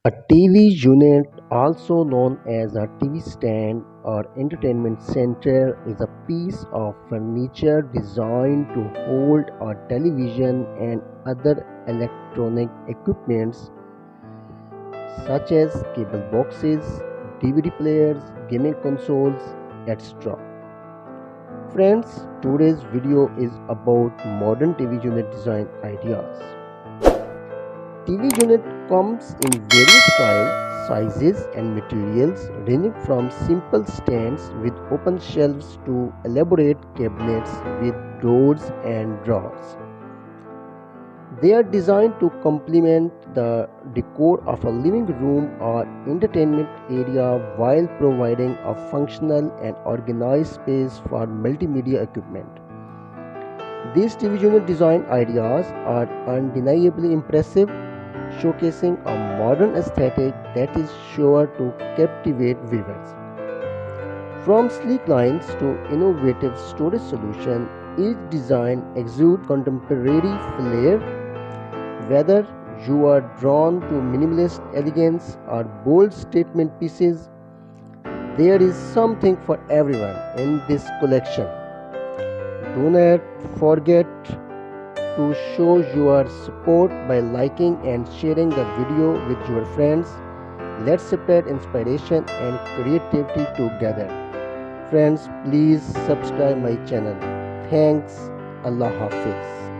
A TV unit, also known as a TV stand or entertainment center, is a piece of furniture designed to hold a television and other electronic equipments such as cable boxes, DVD players, gaming consoles, etc. Friends, today's video is about modern TV unit design ideas. TV unit comes in various styles, sizes and materials ranging from simple stands with open shelves to elaborate cabinets with doors and drawers. They are designed to complement the decor of a living room or entertainment area while providing a functional and organized space for multimedia equipment. These TV unit design ideas are undeniably impressive, showcasing a modern aesthetic that is sure to captivate viewers. From sleek lines to innovative storage solution, each design exudes contemporary flair. Whether you are drawn to minimalist elegance or bold statement pieces, there is something for everyone in this collection. Do not forget to show your support by liking and sharing the video with your friends. Let's spread inspiration and creativity together. Friends, please subscribe my channel. Thanks. Allah Hafiz.